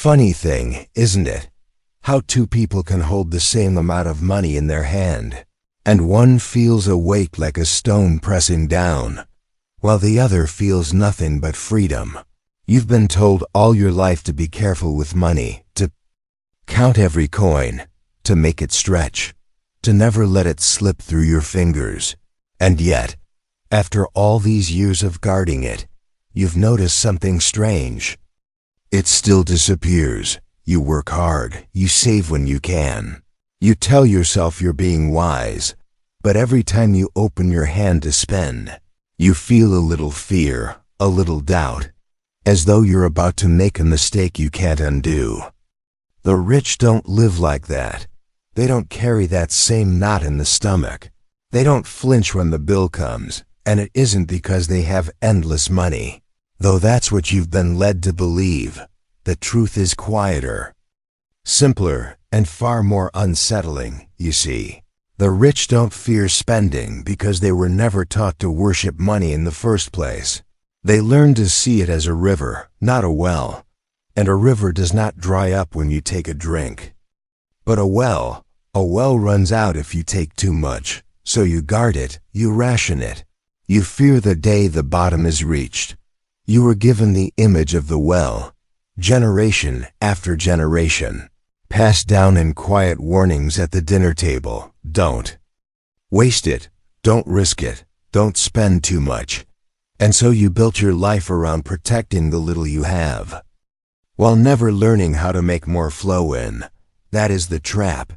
funny thing, isn't it? How two people can hold the same amount of money in their hand, and one feels a weight like a stone pressing down, while the other feels nothing but freedom. You've been told all your life to be careful with money, to count every coin, to make it stretch, to never let it slip through your fingers. And yet, after all these years of guarding it, you've noticed something strange. It still disappears. You work hard, you save when you can. You tell yourself you're being wise, but every time you open your hand to spend, you feel a little fear, a little doubt, as though you're about to make a mistake you can't undo. The rich don't live like that. They don't carry that same knot in the stomach. They don't flinch when the bill comes, and it isn't because they have endless money, though that's what you've been led to believe. The truth is quieter, simpler, and far more unsettling, you see. The rich don't fear spending because they were never taught to worship money in the first place. They learn to see it as a river, not a well, and a river does not dry up when you take a drink. But a well runs out if you take too much, so you guard it, you ration it. You fear the day the bottom is reached. You were given the image of the well, generation after generation, passed down in quiet warnings at the dinner table. Don't waste it, don't risk it, don't spend too much. And so you built your life around protecting the little you have, while never learning how to make more flow in. That is the trap.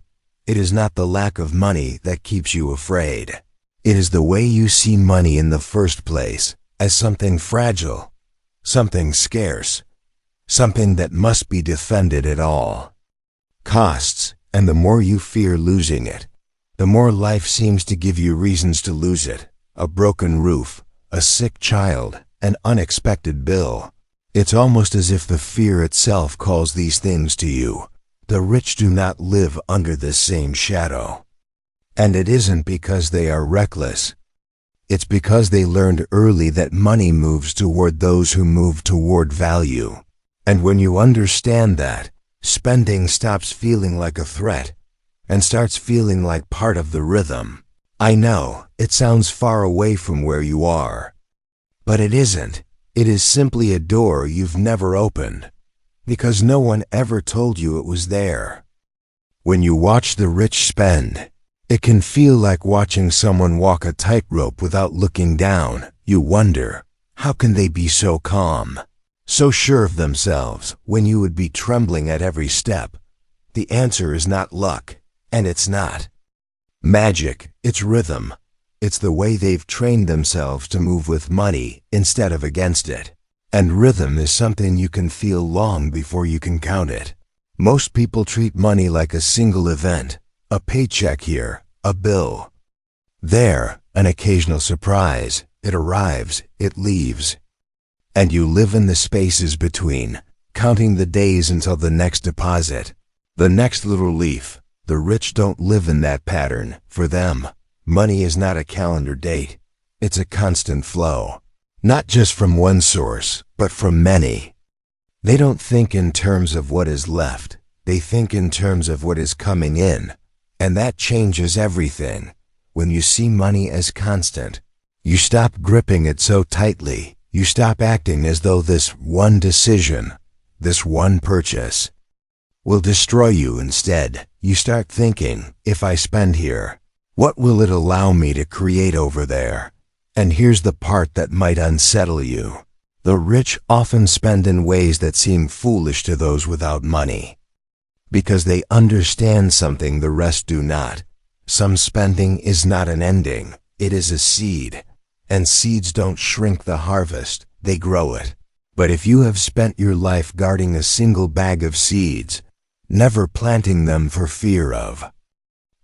It is not the lack of money that keeps you afraid. It is the way you see money in the first place, as something fragile, something scarce, something that must be defended at all costs. And the more you fear losing it, the more life seems to give you reasons to lose it. A broken roof, a sick child, an unexpected bill. It's almost as if the fear itself calls these things to you. The rich do not live under this same shadow. And it isn't because they are reckless. It's because they learned early that money moves toward those who move toward value. And when you understand that, spending stops feeling like a threat and starts feeling like part of the rhythm. I know, it sounds far away from where you are. But it isn't. It is simply a door you've never opened, because no one ever told you it was there. When you watch the rich spend, it can feel like watching someone walk a tightrope without looking down. You wonder, how can they be so calm, so sure of themselves, when you would be trembling at every step? The answer is not luck, and it's not magic, it's rhythm. It's the way they've trained themselves to move with money instead of against it. And rhythm is something you can feel long before you can count it. Most people treat money like a single event, a paycheck here, a bill there, an occasional surprise. It arrives, it leaves. And you live in the spaces between, counting the days until the next deposit, the next little leaf. The rich don't live in that pattern. For them, money is not a calendar date. It's a constant flow, not just from one source, but from many. They don't think in terms of what is left. They think in terms of what is coming in. And that changes everything. When you see money as constant, you stop gripping it so tightly. You stop acting as though this one decision, this one purchase, will destroy you. Instead, you start thinking, if I spend here, what will it allow me to create over there? And here's the part that might unsettle you. The rich often spend in ways that seem foolish to those without money, because they understand something the rest do not. Some spending is not an ending, it is a seed. And seeds don't shrink the harvest, they grow it. But if you have spent your life guarding a single bag of seeds, never planting them for fear of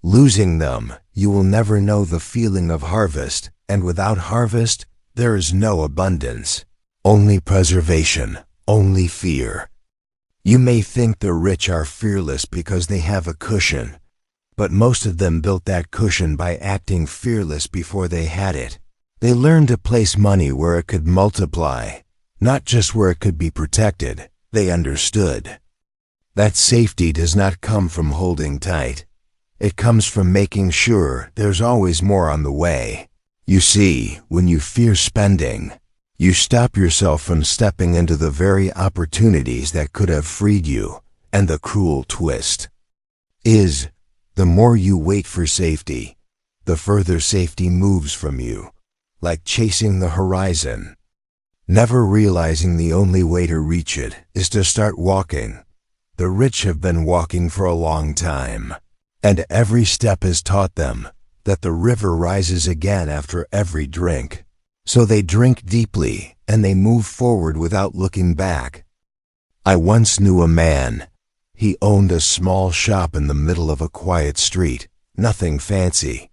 losing them, you will never know the feeling of harvest. And without harvest, there is no abundance. Only preservation, only fear. You may think the rich are fearless because they have a cushion, but most of them built that cushion by acting fearless before they had it. They learned to place money where it could multiply, not just where it could be protected. They understood That safety does not come from holding tight. It comes from making sure there's always more on the way. You see, when you fear spending, you stop yourself from stepping into the very opportunities that could have freed you. And the cruel twist is, the more you wait for safety, the further safety moves from you, like chasing the horizon, never realizing the only way to reach it is to start walking. The rich have been walking for a long time, and every step has taught them that the river rises again after every drink. So they drink deeply and they move forward without looking back. I once knew a man. He owned a small shop in the middle of a quiet street, nothing fancy,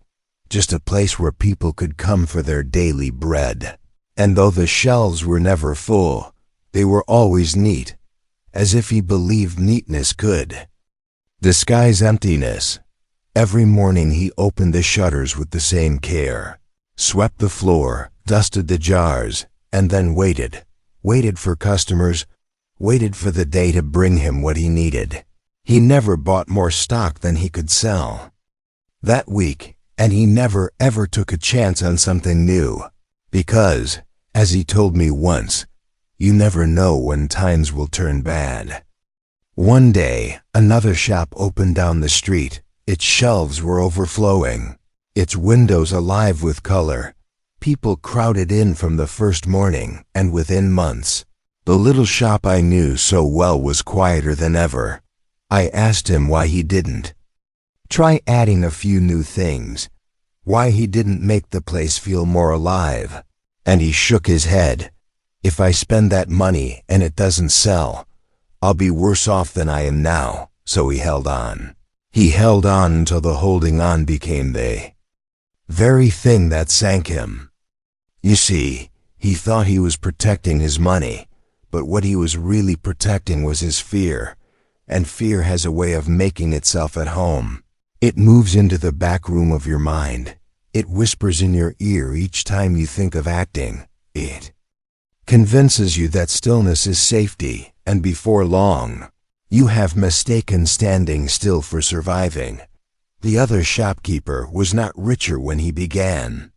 just a place where people could come for their daily bread. And though the shelves were never full, they were always neat, as if he believed neatness could disguise emptiness. Every morning he opened the shutters with the same care, swept the floor, dusted the jars, and then waited for customers, waited for the day to bring him what he needed. He never bought more stock than he could sell that week, and he never ever took a chance on something new, because, as he told me once, you never know when times will turn bad. One day, another shop opened down the street. Its shelves were overflowing, its windows alive with color. People crowded in from the first morning, and within months, the little shop I knew so well was quieter than ever. I asked him why he didn't try adding a few new things, why he didn't make the place feel more alive, and he shook his head. If I spend that money and it doesn't sell, I'll be worse off than I am now. So he held on. He held on until the holding on became the very thing that sank him. You see, he thought he was protecting his money, but what he was really protecting was his fear, and fear has a way of making itself at home. It moves into the back room of your mind. It whispers in your ear each time you think of acting. It convinces you that stillness is safety, and before long, you have mistaken standing still for surviving. The other shopkeeper was not richer when he began.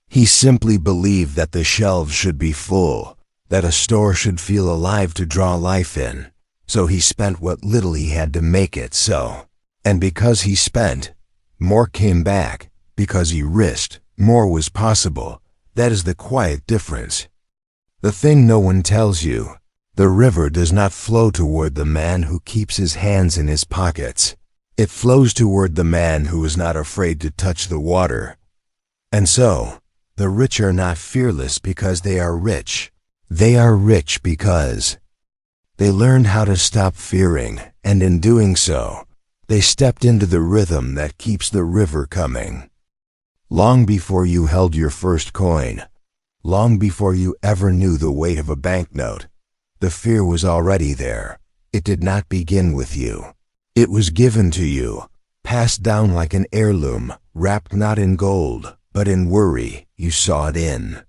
He simply believed that the shelves should be full, that a store should feel alive to draw life in. So he spent what little he had to make it so. And because he spent, more came back. Because he risked, more was possible. That is the quiet difference. The thing no one tells you: the river does not flow toward the man who keeps his hands in his pockets. It flows toward the man who is not afraid to touch the water. And so, the rich are not fearless because they are rich. They are rich because they learned how to stop fearing, and in doing so, they stepped into the rhythm that keeps the river coming. Long before you held your first coin, long before you ever knew the weight of a banknote, the fear was already there. It did not begin with you. It was given to you, passed down like an heirloom, wrapped not in gold, but in worry. You saw it in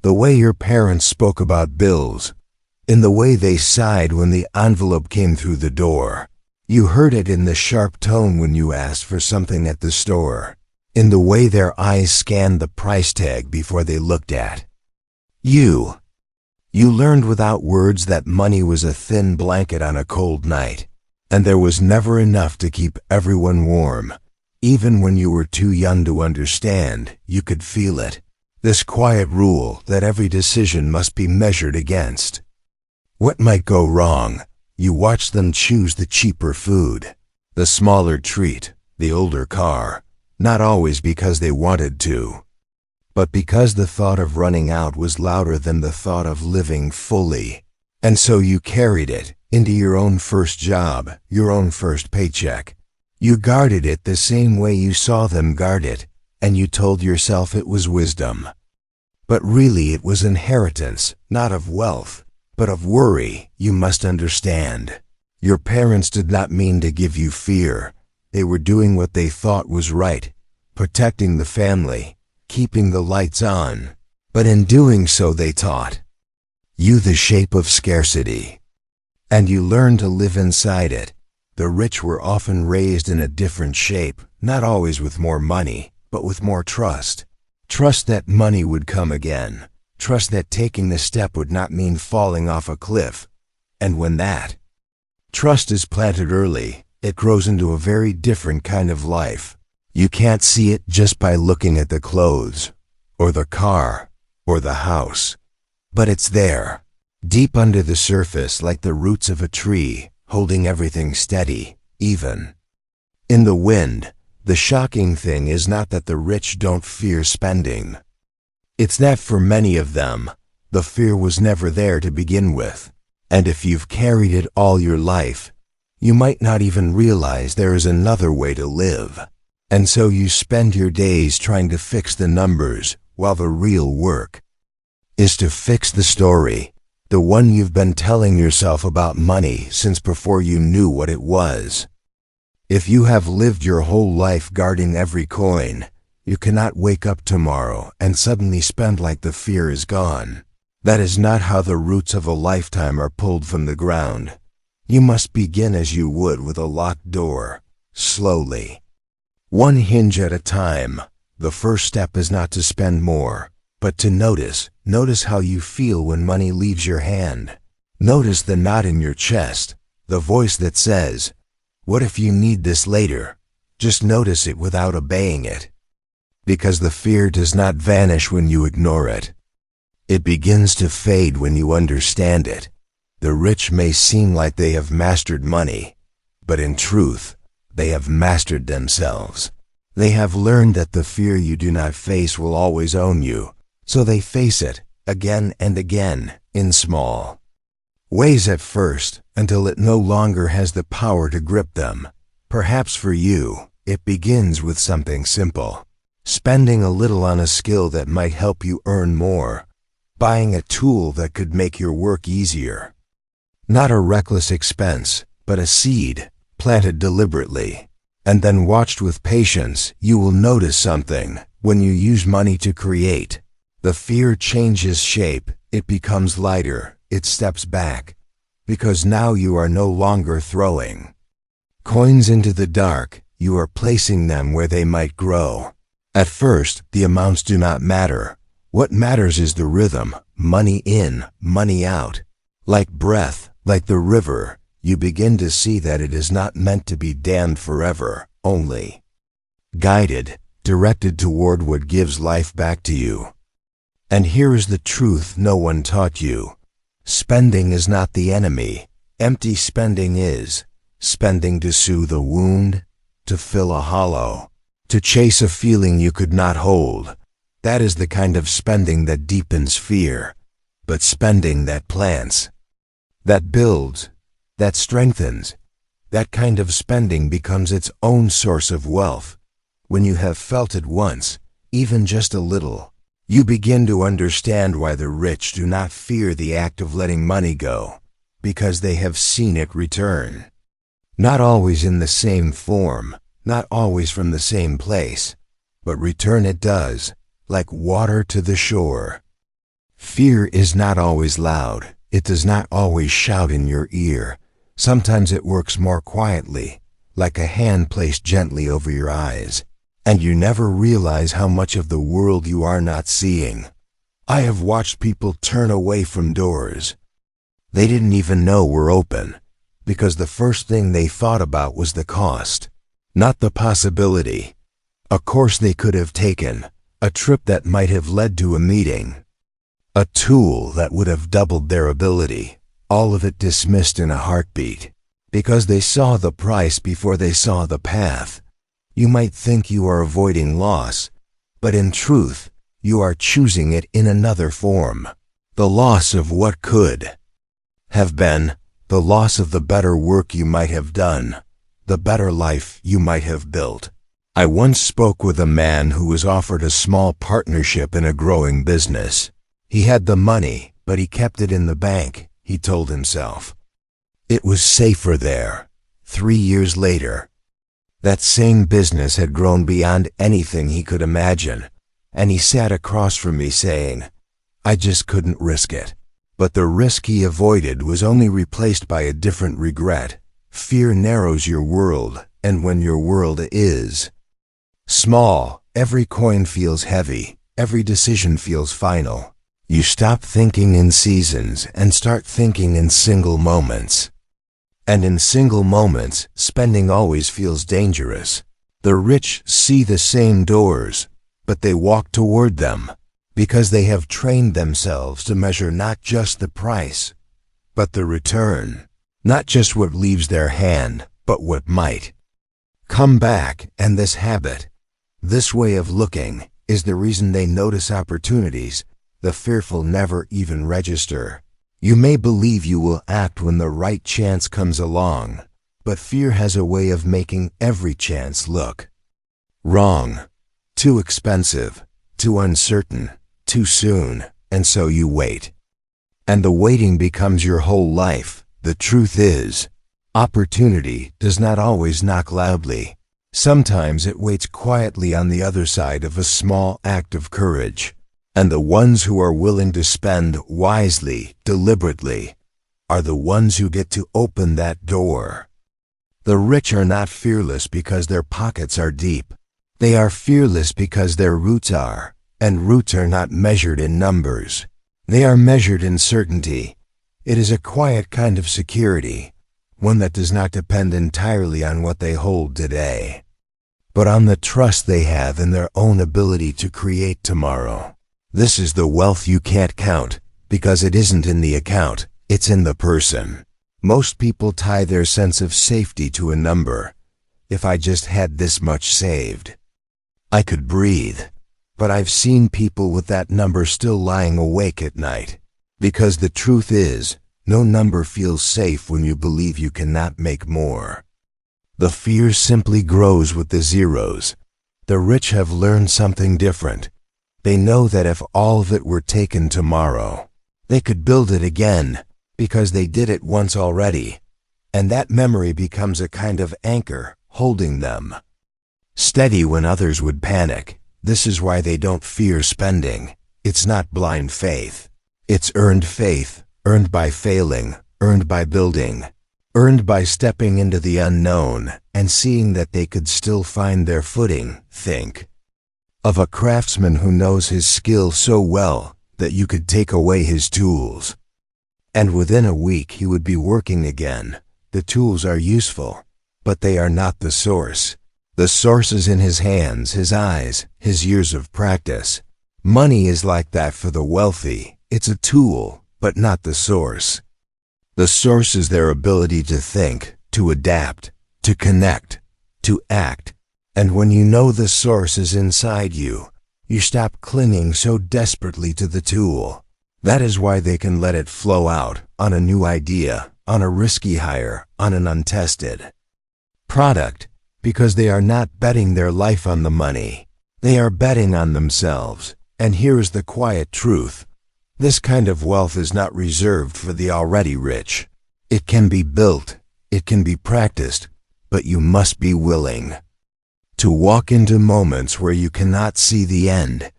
the way your parents spoke about bills, in the way they sighed when the envelope came through the door. You heard it in the sharp tone when you asked for something at the store, in the way their eyes scanned the price tag before they looked at you. You learned without words that money was a thin blanket on a cold night, and there was never enough to keep everyone warm. Even when you were too young to understand, you could feel it. This quiet rule that every decision must be measured against what might go wrong. You watched them choose the cheaper food, the smaller treat, the older car, not always because they wanted to, but because the thought of running out was louder than the thought of living fully. And so you carried it into your own first job, your own first paycheck. You guarded it the same way you saw them guard it, and you told yourself it was wisdom. But really it was inheritance, not of wealth, but of worry. You must understand. Your parents did not mean to give you fear. They were doing what they thought was right, protecting the family, keeping the lights on. But in doing so they taught you the shape of scarcity. and you learn to live inside it. The rich were often raised in a different shape, not always with more money, but with more trust. Trust that money would come again. Trust that taking the step would not mean falling off a cliff. And when that trust is planted early, it grows into a very different kind of life. You can't see it just by looking at the clothes, or the car, or the house. But it's there, deep under the surface, like the roots of a tree, holding everything steady, even in the wind. The shocking thing is not that the rich don't fear spending. It's that for many of them, the fear was never there to begin with. And if you've carried it all your life, you might not even realize there is another way to live. And so you spend your days trying to fix the numbers, while the real work is to fix the story, the one you've been telling yourself about money since before you knew what it was. If you have lived your whole life guarding every coin, you cannot wake up tomorrow and suddenly spend like the fear is gone. That is not how the roots of a lifetime are pulled from the ground. You must begin as you would with a locked door, slowly, one hinge at a time. The first step is not to spend more, but to notice. Notice how you feel when money leaves your hand. Notice the knot in your chest, the voice that says, "What if you need this later?" Just notice it without obeying it. Because the fear does not vanish when you ignore it. It begins to fade when you understand it. The rich may seem like they have mastered money, but in truth, they have mastered themselves. They have learned that the fear you do not face will always own you, so they face it, again and again, in small ways at first, until it no longer has the power to grip them. Perhaps for you, it begins with something simple. Spending a little on a skill that might help you earn more. Buying a tool that could make your work easier. Not a reckless expense, but a seed, planted deliberately, and then watched with patience. You will notice something. When you use money to create, the fear changes shape. It becomes lighter. It steps back, because now you are no longer throwing coins into the dark. You are placing them where they might grow. At first, the amounts do not matter. What matters is the rhythm, money in, money out. Like breath, like the river, you begin to see that it is not meant to be dammed forever, only guided, directed toward what gives life back to you. And here is the truth no one taught you. Spending is not the enemy. Empty spending is. Spending to soothe a wound, to fill a hollow, to chase a feeling you could not hold. That is the kind of spending that deepens fear. But spending that plants, that builds, that strengthens, that kind of spending becomes its own source of wealth. When you have felt it once, even just a little, you begin to understand why the rich do not fear the act of letting money go, because they have seen it return. Not always in the same form, not always from the same place, but return it does, like water to the shore. Fear is not always loud. It does not always shout in your ear. Sometimes it works more quietly, like a hand placed gently over your eyes, and you never realize how much of the world you are not seeing. I have watched people turn away from doors they didn't even know were open, because the first thing they thought about was the cost, not the possibility. A course they could have taken, a trip that might have led to a meeting, a tool that would have doubled their ability, all of it dismissed in a heartbeat, because they saw the price before they saw the path. You might think you are avoiding loss, but in truth, you are choosing it in another form. The loss of what could have been, the loss of the better work you might have done, the better life you might have built. I once spoke with a man who was offered a small partnership in a growing business. He had the money, but he kept it in the bank, he told himself. It was safer there. 3 years later, that same business had grown beyond anything he could imagine, and he sat across from me saying, "I just couldn't risk it. But the risk he avoided was only replaced by a different regret. Fear narrows your world, and when your world is small, every coin feels heavy, every decision feels final. You stop thinking in seasons and start thinking in single moments. And in single moments, spending always feels dangerous. The rich see the same doors, but they walk toward them, because they have trained themselves to measure not just the price, but the return. Not just what leaves their hand, but what might come back. And this habit, this way of looking, is the reason they notice opportunities the fearful never even register. You may believe you will act when the right chance comes along, but fear has a way of making every chance look wrong, too expensive, too uncertain, too soon, and so you wait. And the waiting becomes your whole life. The truth is, opportunity does not always knock loudly. Sometimes it waits quietly on the other side of a small act of courage. And the ones who are willing to spend wisely, deliberately, are the ones who get to open that door. The rich are not fearless because their pockets are deep. They are fearless because their roots are, and roots are not measured in numbers. They are measured in certainty. It is a quiet kind of security, one that does not depend entirely on what they hold today, but on the trust they have in their own ability to create tomorrow. This is the wealth you can't count, because it isn't in the account, it's in the person. Most people tie their sense of safety to a number. If I just had this much saved, I could breathe. But I've seen people with that number still lying awake at night. Because the truth is, no number feels safe when you believe you cannot make more. The fear simply grows with the zeros. The rich have learned something different. They know that if all of it were taken tomorrow, they could build it again, because they did it once already, and that memory becomes a kind of anchor holding them steady when others would panic. This is why they don't fear spending. It's not blind faith. It's earned faith, earned by failing, earned by building, earned by stepping into the unknown and seeing that they could still find their footing. Think of a craftsman who knows his skill so well that you could take away his tools, and within a week he would be working again. The tools are useful, but they are not the source. The source is in his hands, his eyes, his years of practice. Money is like that for the wealthy. It's a tool, but not the source. The source is their ability to think, to adapt, to connect, to act. And when you know the source is inside you, you stop clinging so desperately to the tool. That is why they can let it flow out on a new idea, on a risky hire, on an untested product, because they are not betting their life on the money. They are betting on themselves. And here is the quiet truth. This kind of wealth is not reserved for the already rich. It can be built, it can be practiced, but you must be willing to walk into moments where you cannot see the end,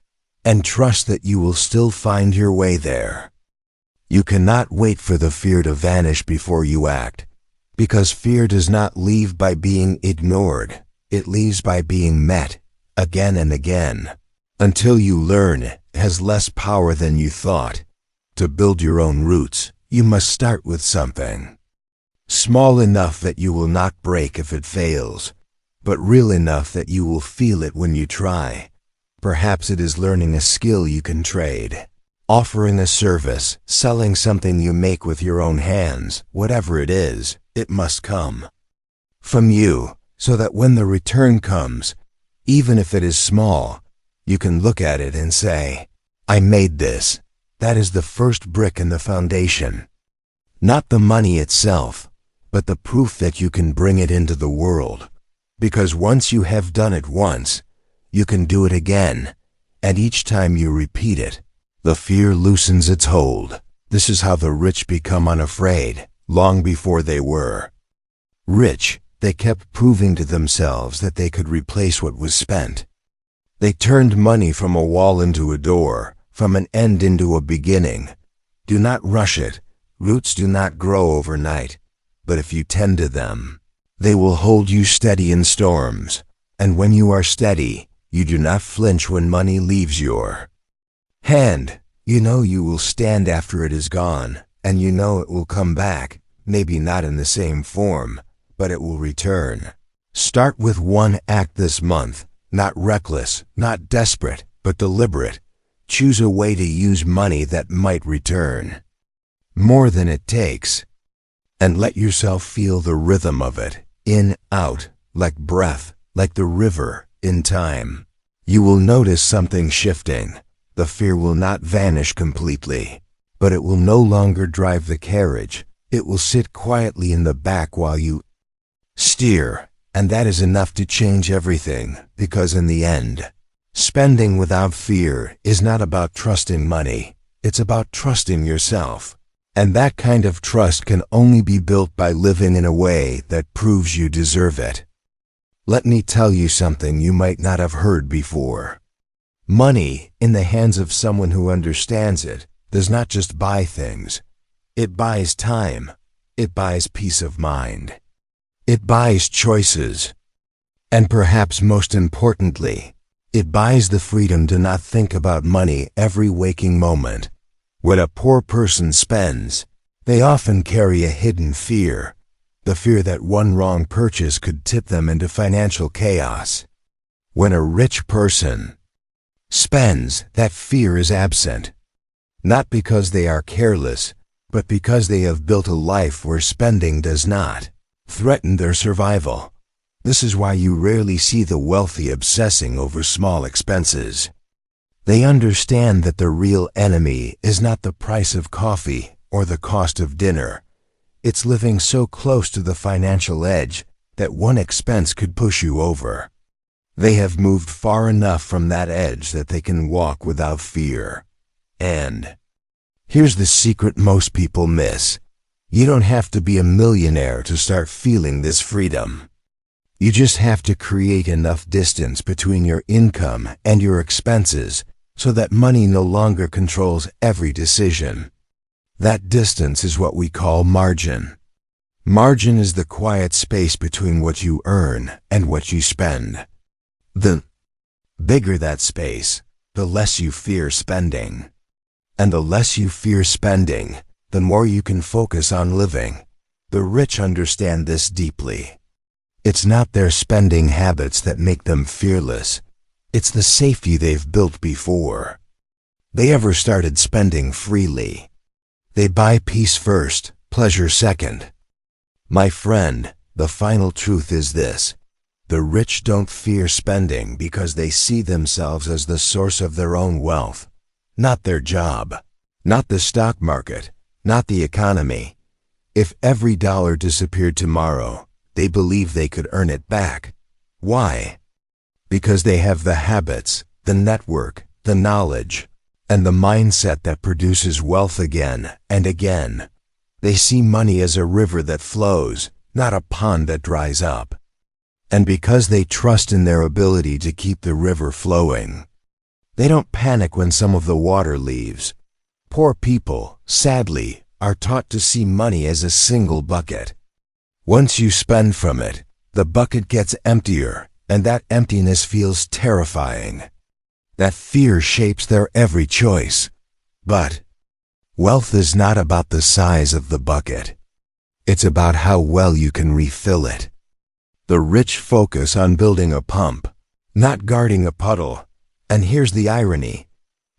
and trust that you will still find your way there. You cannot wait for the fear to vanish before you act, because fear does not leave by being ignored. It leaves by being met, again and again, until you learn it has less power than you thought. To build your own roots, you must start with something small enough that you will not break if it fails, but real enough that you will feel it when you try. Perhaps it is learning a skill you can trade, offering a service, selling something you make with your own hands. Whatever it is, it must come from you, so that when the return comes, even if it is small, you can look at it and say, I made this. That is the first brick in the foundation. Not the money itself, but the proof that you can bring it into the world. Because once you have done it once, you can do it again, and each time you repeat it, the fear loosens its hold. This is how the rich become unafraid, long before they were rich. They kept proving to themselves that they could replace what was spent. They turned money from a wall into a door, from an end into a beginning. Do not rush it. Roots do not grow overnight, but if you tend to them, they will hold you steady in storms. And when you are steady, you do not flinch when money leaves your hand. You know you will stand after it is gone, and you know it will come back, maybe not in the same form, but it will return. Start with one act this month, not reckless, not desperate, but deliberate. Choose a way to use money that might return more than it takes, and let yourself feel the rhythm of it, in, out, like breath, like the river, in time. You will notice something shifting. The fear will not vanish completely, but it will no longer drive the carriage. It will sit quietly in the back while you steer, and that is enough to change everything, because in the end, spending without fear is not about trusting money, it's about trusting yourself. And that kind of trust can only be built by living in a way that proves you deserve it. Let me tell you something you might not have heard before. Money, in the hands of someone who understands it, does not just buy things. It buys time. It buys peace of mind. It buys choices. And perhaps most importantly, it buys the freedom to not think about money every waking moment. When a poor person spends, they often carry a hidden fear, the fear that one wrong purchase could tip them into financial chaos. When a rich person spends, that fear is absent, not because they are careless, but because they have built a life where spending does not threaten their survival. This is why you rarely see the wealthy obsessing over small expenses. They understand that the real enemy is not the price of coffee or the cost of dinner. It's living so close to the financial edge that one expense could push you over. They have moved far enough from that edge that they can walk without fear. And here's the secret most people miss. You don't have to be a millionaire to start feeling this freedom. You just have to create enough distance between your income and your expenses so that money no longer controls every decision. That distance is what we call margin. Margin is the quiet space between what you earn and what you spend. The bigger that space, the less you fear spending. And the less you fear spending, the more you can focus on living. The rich understand this deeply. It's not their spending habits that make them fearless. It's the safety they've built before they ever started spending freely. They buy peace first, pleasure second. My friend, the final truth is this. The rich don't fear spending because they see themselves as the source of their own wealth, not their job, not the stock market, not the economy. If every dollar disappeared tomorrow, they believe they could earn it back. Why? Because they have the habits, the network, the knowledge, and the mindset that produces wealth again and again. They see money as a river that flows, not a pond that dries up. And because they trust in their ability to keep the river flowing, they don't panic when some of the water leaves. Poor people, sadly, are taught to see money as a single bucket. Once you spend from it, the bucket gets emptier, and that emptiness feels terrifying. That fear shapes their every choice. But wealth is not about the size of the bucket. It's about how well you can refill it. The rich focus on building a pump, not guarding a puddle. And here's the irony.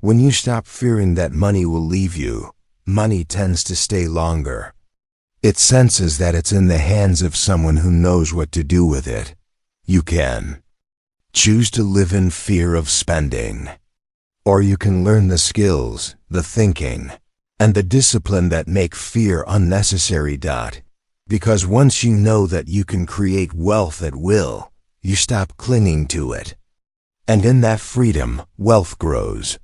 When you stop fearing that money will leave you, money tends to stay longer. It senses that it's in the hands of someone who knows what to do with it. You can choose to live in fear of spending, or you can learn the skills, the thinking, and the discipline that make fear unnecessary. Because once you know that you can create wealth at will, you stop clinging to it. And in that freedom, wealth grows.